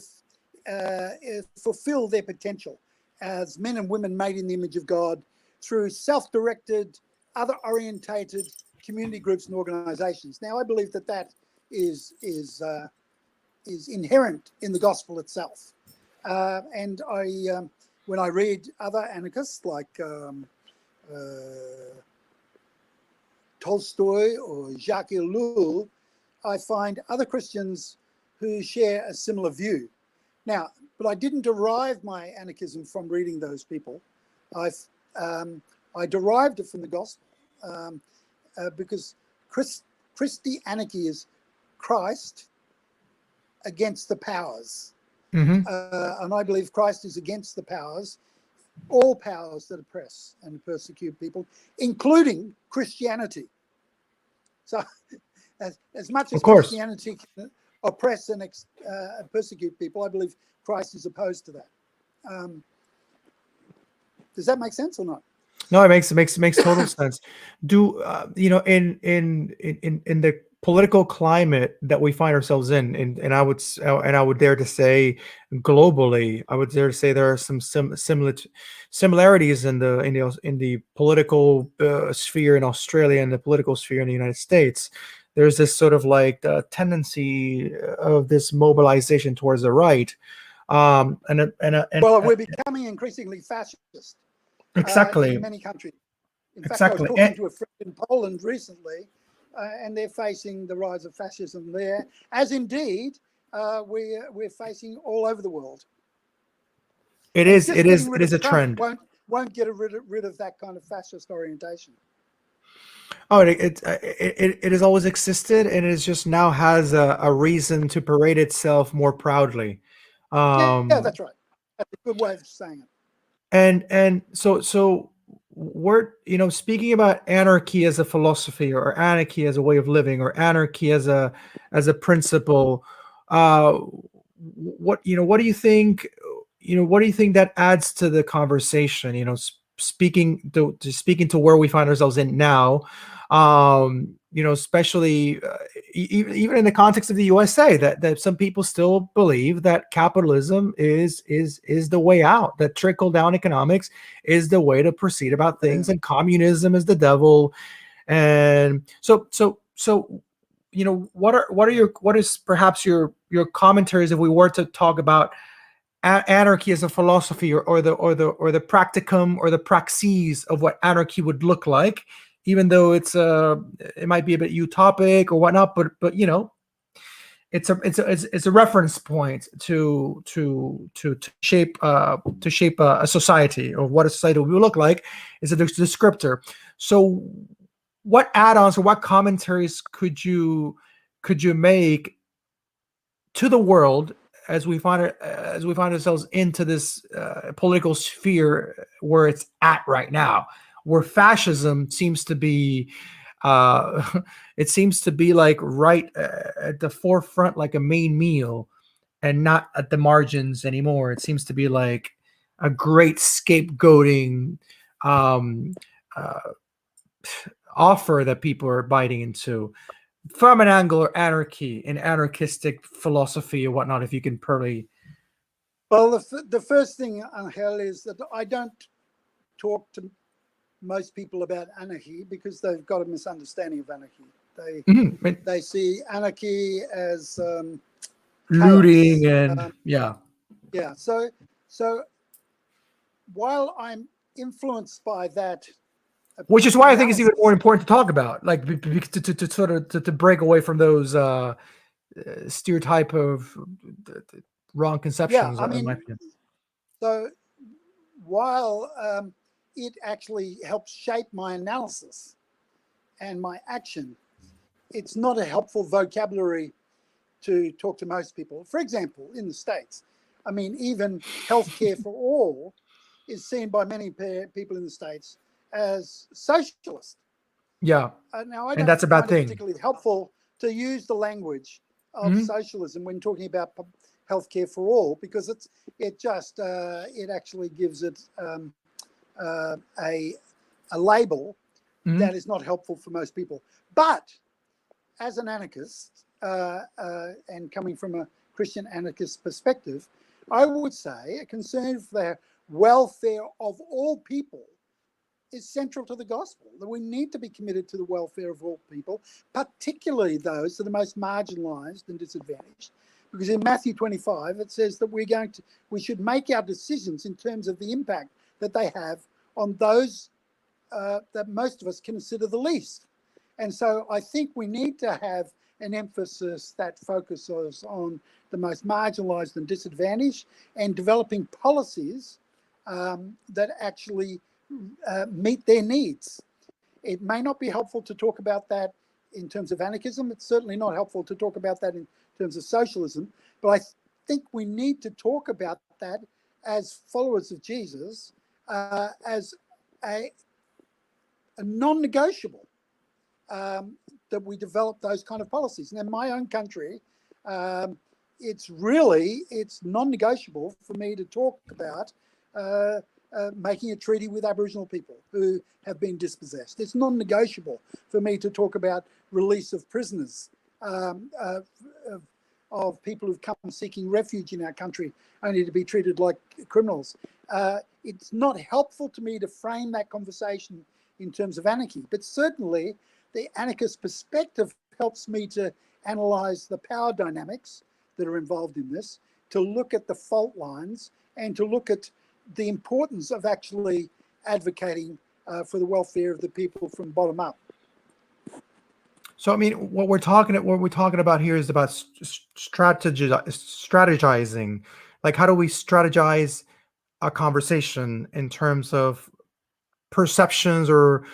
fulfill their potential as men and women made in the image of God through self-directed, other-orientated community groups and organizations. Now, I believe that is inherent in the gospel itself. And when I read other anarchists like Tolstoy or Jacques Ellul, I find other Christians who share a similar view. Now, but I didn't derive my anarchism from reading those people. I derived it from the gospel, because Christianarchy is Christ against the powers. And I believe Christ is against the powers, all powers that oppress and persecute people, including Christianity. So as much as Christianity can oppress and persecute people, I believe Christ is opposed to that. Does that make sense or not? No, it makes total sense. Do in the political climate that we find ourselves in, and I would dare to say globally, I would dare to say there are some similarities in the political sphere in Australia and the political sphere in the United States. There's this sort of like tendency of this mobilization towards the right, and Well, we're becoming increasingly fascist exactly, in many countries. In fact, I was exactly. talking to a friend in Poland recently, and they're facing the rise of fascism there, as indeed we're facing all over the world. It And is. just It is. getting It rid is of a Trump trend. won't get rid of that kind of fascist orientation. Oh, it has always existed, and it just now has a reason to parade itself more proudly. Yeah, Um, that's right. That's a good way of saying it. and so we're, speaking about anarchy as a philosophy, or anarchy as a way of living, or anarchy as a principle. What do you think? What do you think that adds to the conversation? Speaking to where we find ourselves in now, especially even in the context of the USA, that some people still believe that capitalism is the way out, that trickle down economics is the way to proceed about Yeah. things, and communism is the devil. And what is perhaps your commentaries, if we were to talk about anarchy as a philosophy, or the practicum, or the praxis of what anarchy would look like, even though it might be a bit utopic or whatnot, but it's a reference point to shape a society, or what a society will look like, is a descriptor. So what add-ons or what commentaries could you make to the world, as we find ourselves into this political sphere where it's at right now, where fascism seems to be it seems to be like right at the forefront, like a main meal, and not at the margins anymore. It seems to be like a great scapegoating um, uh, offer that people are biting into, from an angle or anarchy and anarchistic philosophy or whatnot, if you can probably. Well, the first thing, Angel, is that I don't talk to most people about anarchy because they've got a misunderstanding of anarchy. They see anarchy as chaos. Looting and yeah. Yeah. So while I'm influenced by that Which is why I think it's even more analysis, important to talk about, like to sort of to break away from those stereotype of wrong yeah, conceptions, I in my mean, opinion. so while it actually helps shape my analysis and my action, it's not a helpful vocabulary to talk to most people. For example, in the States, I mean, even healthcare for all is seen by many people in the States as socialist. Yeah, Now, I and don't that's a bad find it thing. particularly helpful to use the language of Hmm. socialism when talking about healthcare for all, because it actually gives it uh, a label Hmm. that is not helpful for most people. But as an anarchist, and coming from a Christian anarchist perspective, I would say a concern for the welfare of all people is central to the gospel, that we need to be committed to the welfare of all people, particularly those that are most marginalized and disadvantaged. Because in Matthew 25, it says that we should make our decisions in terms of the impact that they have on those that most of us consider the least. And so I think we need to have an emphasis that focuses on the most marginalized and disadvantaged, and developing policies that actually meet their needs. It may not be helpful to talk about that in terms of anarchism. It's certainly not helpful to talk about that in terms of socialism. But I think we need to talk about that as followers of Jesus, as a, a non-negotiable, that we develop those kind of policies. And in my own country, um, it's non-negotiable for me to talk about making a treaty with Aboriginal people who have been dispossessed. It's non-negotiable for me to talk about release of prisoners um, uh, of people who've come seeking refuge in our country only to be treated like criminals. It's not helpful to me to frame that conversation in terms of anarchy, but certainly the anarchist perspective helps me to analyze the power dynamics that are involved in this, to look at the fault lines, and to look at the importance of actually advocating for the welfare of the people from bottom up. So, I mean, what we're talking about here is about strategizing. Like, how do we strategize a conversation in terms of perceptions, or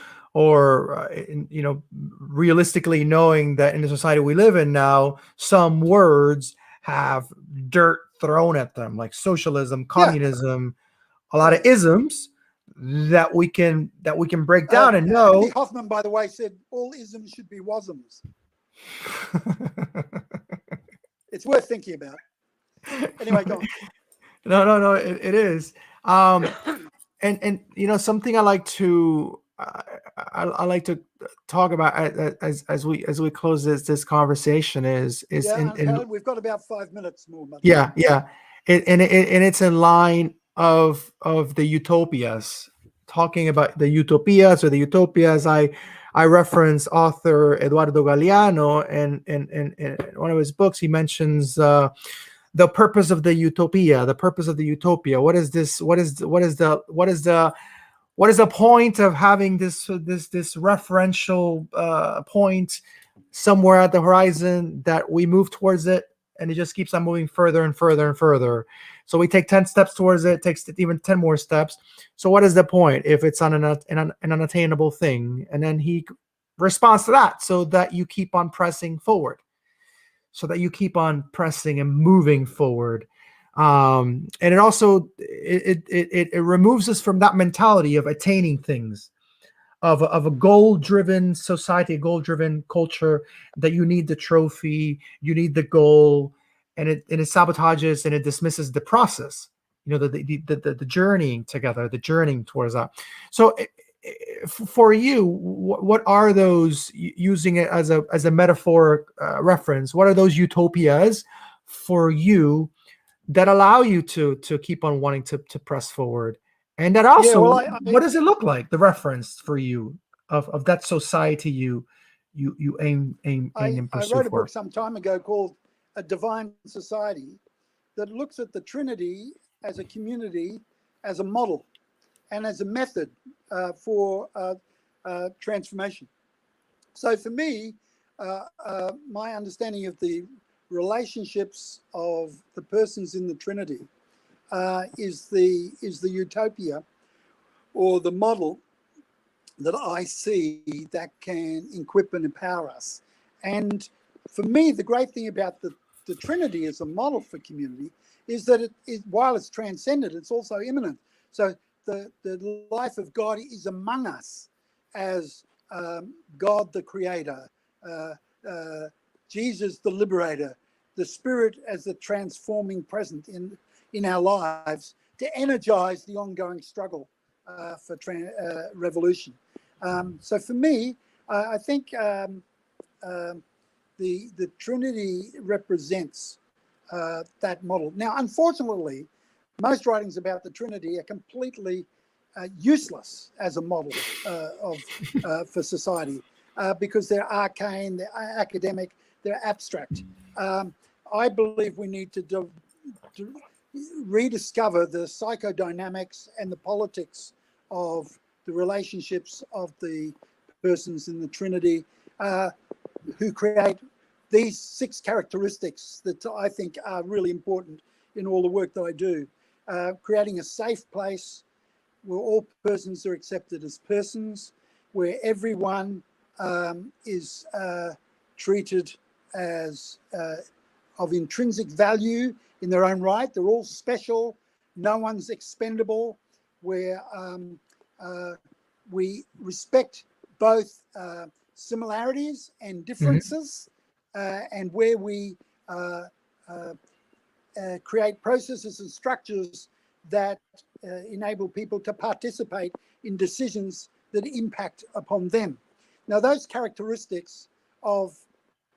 realistically knowing that in the society we live in now, some words have dirt thrown at them, like socialism, Yeah. communism, a lot of isms that we can break down and know. Andy Hoffman, by the way, said all isms should be wasms. It's worth thinking about. Anyway, go on. No, it is. And something I like to talk about as we close this conversation is we've got about 5 minutes more. Yeah. And it's in line of the utopias, talking about the utopias. I reference author Eduardo Galeano, and in one of his books he mentions the purpose of the utopia. What is this? What is the point of having this referential point somewhere at the horizon that we move towards it, and it just keeps on moving further and further and further. So we take 10 steps towards it, takes even 10 more steps. So what is the point if it's on an unattainable thing? And then he responds to that, so that you keep on pressing forward, so that you keep on pressing and moving forward. And it also it removes us from that mentality of attaining things, of a goal-driven society, a goal-driven culture, that you need the trophy, you need the goal, and it sabotages and it dismisses the process. The journeying together, the journeying towards that. So, for you, what are those, using it as a metaphoric reference? What are those utopias for you that allow you to keep on wanting to press forward? And that also, what does it look like, the reference for you of that society you aim and pursue? I wrote a book some time ago called A Divine Society, that looks at the Trinity as a community, as a model, and as a method for transformation. So for me, my understanding of the relationships of the persons in the Trinity is the utopia, or the model that I see that can equip and empower us. And for me, the great thing about the Trinity as a model for community is that while it's transcendent, it's also immanent. So the life of God is among us as God the Creator, Jesus the Liberator, the Spirit as the transforming present in our lives, to energize the ongoing struggle for revolution. So for me, I think the Trinity represents that model. Now, unfortunately, most writings about the Trinity are completely useless as a model for society, because they're arcane, they're academic, they're abstract. I believe we need to rediscover the psychodynamics and the politics of the relationships of the persons in the Trinity, who create these 6 characteristics that I think are really important in all the work that I do. Creating a safe place where all persons are accepted as persons, where everyone is treated as of intrinsic value in their own right. They're all special. No one's expendable. Where we respect both similarities and differences, and where we create processes and structures that enable people to participate in decisions that impact upon them. Now, those characteristics of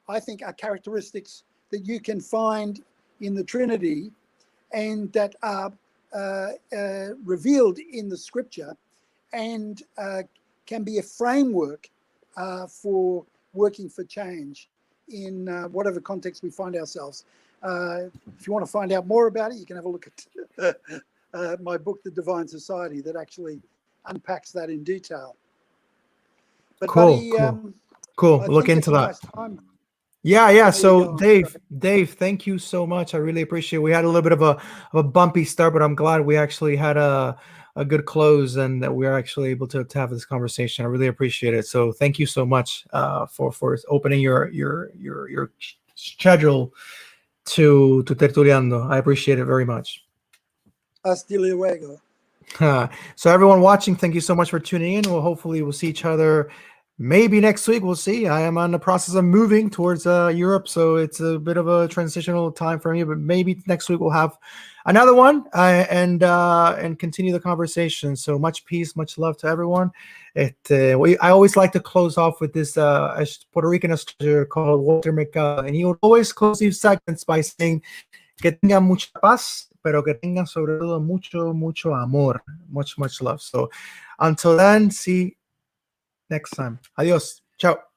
I think, are characteristics that you can find in the Trinity and that are revealed in the Scripture, and can be a framework for working for change in whatever context we find ourselves. If you want to find out more about it, you can have a look at my book, The Divine Society, that actually unpacks that in detail. But Cool, buddy, cool. I Look think into it's a that. nice time. Yeah. For me to So go on. Dave, thank you so much. I really appreciate it. We had a little bit of a bumpy start, but I'm glad we actually had a good close and that we are actually able to have this conversation. I really appreciate it. So thank you so much for opening your schedule to Tertuliando. I appreciate it very much. Hasta luego. So everyone watching, thank you so much for tuning in. Hopefully we'll see each other maybe next week. We'll see. I am on the process of moving towards Europe, so it's a bit of a transitional time for me, but maybe next week we'll have another one and continue the conversation. So much peace, much love to everyone. I always like to close off with this Puerto Rican astrologer called Walter Mercado, and he would always close these segments by saying, que tengan mucha paz, pero que tengan sobre todo mucho amor. Much love. So until then, see you next time. Adios. Ciao.